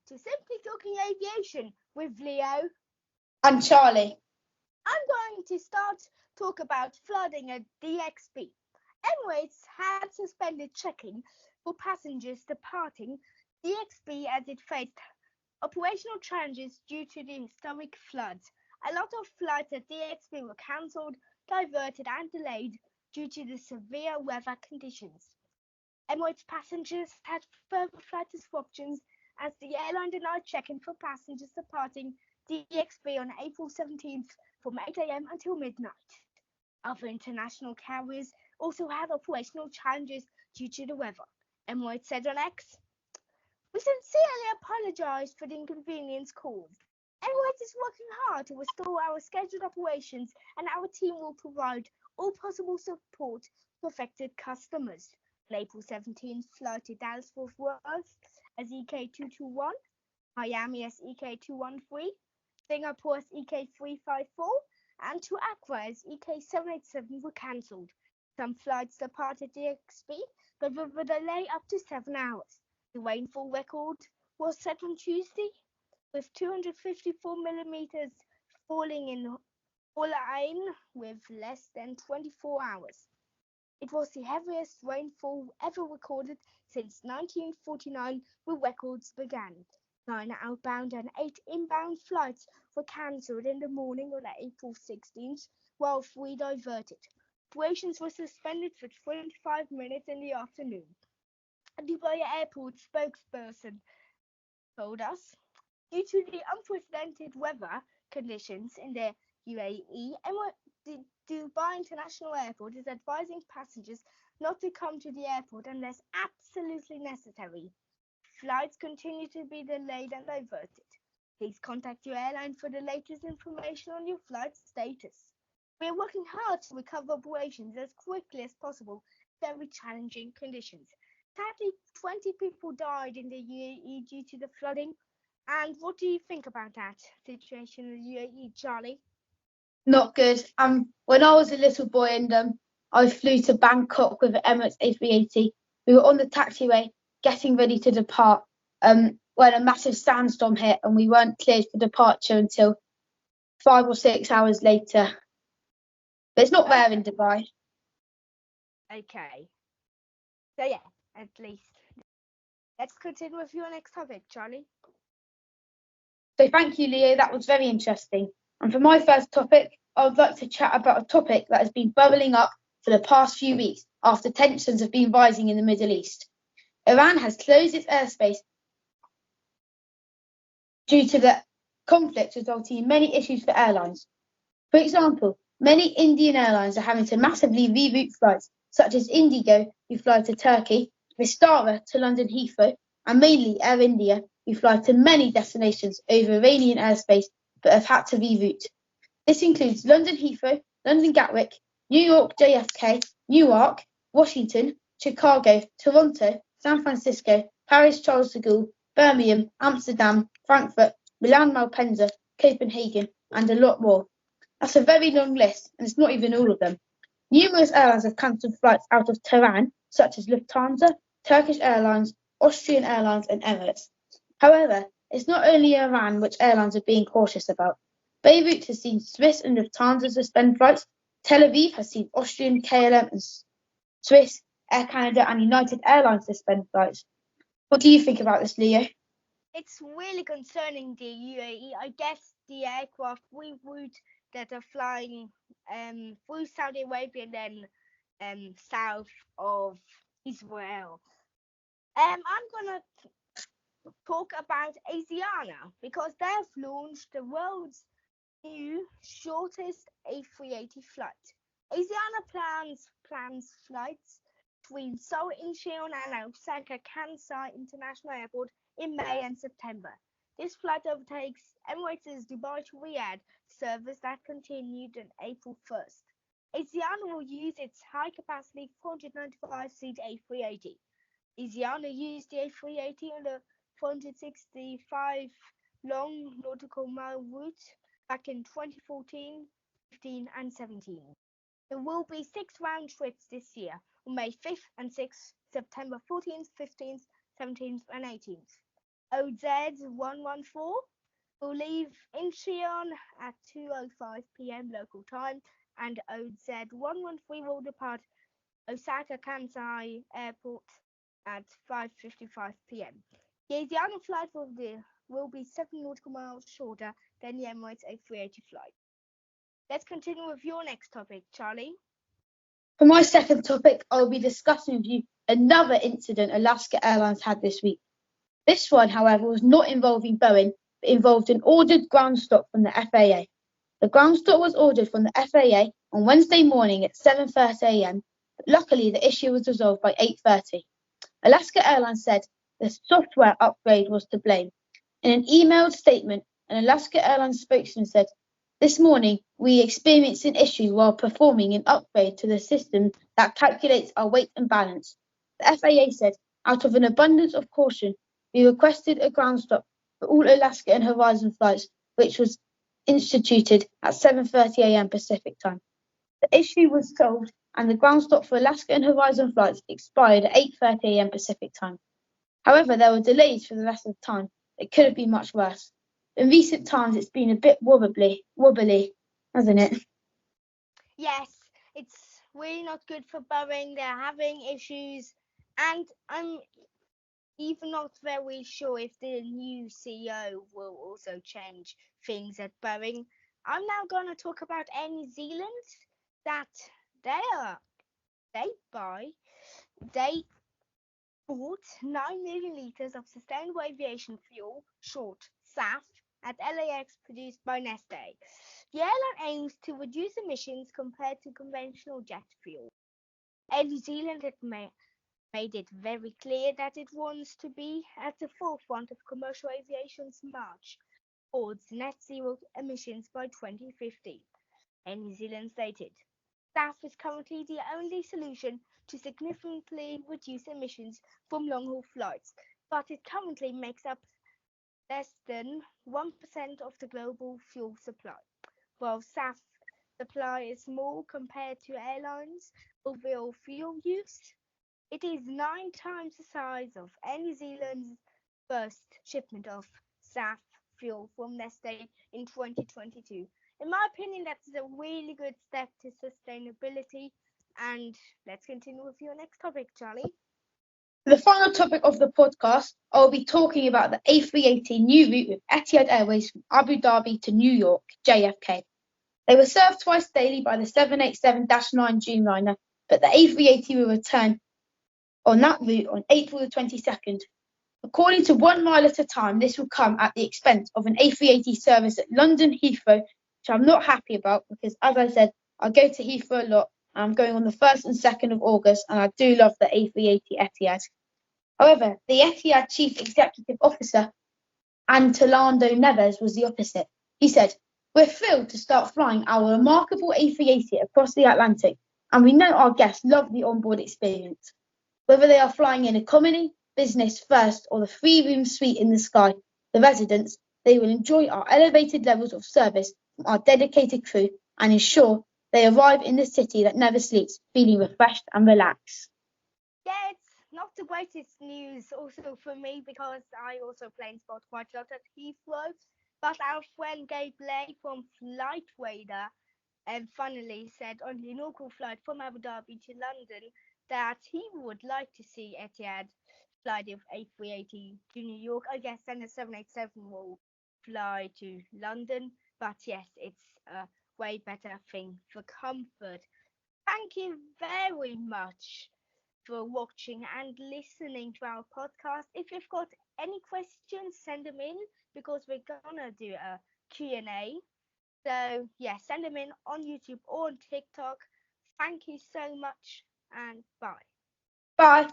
to Simply Talking Aviation with Leo and Charlie. I'm going to talk about flooding at DXB. Emirates had suspended checking for passengers departing DXB as it faced operational challenges due to the historic floods. A lot of flights at DXB were cancelled, diverted and delayed due to the severe weather conditions. Emirates passengers had further flight disruptions as the airline denied check-in for passengers departing DXB on April 17th from 8 a.m. until midnight. Other international carriers also had operational challenges due to the weather. Emirates said on X, "We sincerely apologise for the inconvenience caused. Emirates is working hard to restore our scheduled operations and our team will provide all possible support to affected customers." On April 17th, flight to Dallas-Fort Worth as EK221, Miami as EK213, Singapore as EK354, and to Accra as EK787 were cancelled. Some flights departed DXB, but with a delay up to 7 hours. The rainfall record was set on Tuesday, with 254 millimeters falling in Al Ain with less than 24 hours. It was the heaviest rainfall ever recorded since 1949 when records began. 9 outbound and 8 inbound flights were cancelled in the morning on April 16th, while 3 diverted. Operations were suspended for 25 minutes in the afternoon. A Dubai airport spokesperson told us, due to the unprecedented weather conditions in the UAE, the Dubai International Airport is advising passengers not to come to the airport unless absolutely necessary. Flights continue to be delayed and diverted. Please contact your airline for the latest information on your flight status. We are working hard to recover operations as quickly as possible in very challenging conditions. Sadly, 20 people died in the UAE due to the flooding. And what do you think about that situation in the UAE, Charlie? Not good. When I was a little boy and I flew to Bangkok with Emirates A380, we were on the taxiway getting ready to depart when a massive sandstorm hit and we weren't cleared for departure until 5 or 6 hours later. But it's not rare in Dubai. Okay. So yeah, at least. Let's continue with your next topic, Charlie. So thank you, Leo. That was very interesting. And for my first topic, I would like to chat about a topic that has been bubbling up for the past few weeks after tensions have been rising in the Middle East. Iran has closed its airspace due to the conflict, resulting in many issues for airlines. For example, many Indian airlines are having to massively reroute flights, such as Indigo, who fly to Turkey, Vistara to London Heathrow, and mainly Air India, who fly to many destinations over Iranian airspace but have had to reroute. This includes London Heathrow, London Gatwick, New York JFK, Newark, Washington, Chicago, Toronto, San Francisco, Paris Charles de Gaulle, Birmingham, Amsterdam, Frankfurt, Milan Malpensa, Copenhagen, and a lot more. That's a very long list, and it's not even all of them. Numerous airlines have cancelled flights out of Tehran, such as Lufthansa, Turkish Airlines, Austrian Airlines, and Emirates. However, it's not only Iran which airlines are being cautious about. Beirut has seen Swiss and Lufthansa suspend flights. Tel Aviv has seen Austrian KLM and Swiss, Air Canada, and United Airlines suspend flights. What do you think about this, Leo? It's really concerning the UAE. I guess the aircraft reroute that are flying through Saudi Arabia and then south of Israel. I'm gonna talk about Asiana because they've launched the world's new shortest A380 flight. Asiana plans flights between Seoul Incheon and Osaka Kansai International Airport in May and September. This flight overtakes Emirates' Dubai to Riyadh service that continued on April 1st. Asiana will use its high-capacity 495-seat A380. Asiana used the A380 on the 465 long nautical mile route back in 2014, 15 and 17. There will be 6 round trips this year on May 5th and 6th, September 14th, 15th, 17th and 18th. OZ114 will leave Incheon at 2:05 p.m. local time, and OZ113 will depart Osaka Kansai Airport at 5:55 p.m. The Asiana flight will be 7 nautical miles shorter than the Emirates A380 flight. Let's continue with your next topic, Charlie. For my second topic, I'll be discussing with you another incident Alaska Airlines had this week. This one, however, was not involving Boeing, but involved an ordered ground stop from the FAA. The ground stop was ordered from the FAA on Wednesday morning at 7:30 a.m., but luckily the issue was resolved by 8:30. Alaska Airlines said the software upgrade was to blame. In an emailed statement, an Alaska Airlines spokesman said, "This morning, we experienced an issue while performing an upgrade to the system that calculates our weight and balance. The FAA said, out of an abundance of caution, we requested a ground stop for all Alaska and Horizon flights, which was instituted at 7:30 a.m. Pacific time. The issue was solved and the ground stop for Alaska and Horizon flights expired at 8:30 a.m. Pacific time. However, there were delays for the rest of the time. It could have been much worse. In recent times, it's been a bit wobbly, hasn't it?" Yes, it's really not good for Boeing. They're having issues, and I'm even not very sure if the new CEO will also change things at Boeing. I'm now going to talk about Air New Zealand that they are they buy they bought 9 million litres of sustainable aviation fuel, short SAF, at LAX produced by Neste. The airline aims to reduce emissions compared to conventional jet fuel. Air New Zealand had made it very clear that it wants to be at the forefront of commercial aviation's march towards net zero emissions by 2050. Air New Zealand stated, SAF is currently the only solution to significantly reduce emissions from long-haul flights, but it currently makes up less than 1% of the global fuel supply. While SAF supply is small compared to airlines' overall fuel use, it is 9 times the size of Air New Zealand's first shipment of SAF fuel from Neste in 2022. In my opinion, that's a really good step to sustainability. And let's continue with your next topic, Charlie. For the final topic of the podcast, I'll be talking about the A380 new route with Etihad Airways from Abu Dhabi to New York, JFK. They were served twice daily by the 787-9 Dreamliner, but the A380 will return on that route on April the 22nd. According to 1 mile at a time, this will come at the expense of an A380 service at London Heathrow, which I'm not happy about because, as I said, I go to Heathrow a lot. I'm going on the 1st and 2nd of August, and I do love the A380 Etihad. However, the Etihad Chief Executive Officer, Antolando Neves, was the opposite. He said, "We're thrilled to start flying our remarkable A380 across the Atlantic, and we know our guests love the onboard experience. Whether they are flying in economy, business first, or the 3-room suite in the sky, the residents, they will enjoy our elevated levels of service from our dedicated crew and ensure they arrive in the city that never sleeps, feeling refreshed and relaxed." Yeah, it's not the greatest news also for me because I also plane spot quite a lot at Heathrow. But our friend Gabe Lay from Flight Radar finally said on the inaugural flight from Abu Dhabi to London that he would like to see Etihad fly the A380 to New York. I guess then the 787 will fly to London. But yes, it's a way better thing for comfort. Thank you very much for watching and listening to our podcast. If you've got any questions, send them in because we're gonna do a Q&A. So yeah, send them in on YouTube or on TikTok. Thank you so much and bye. Bye.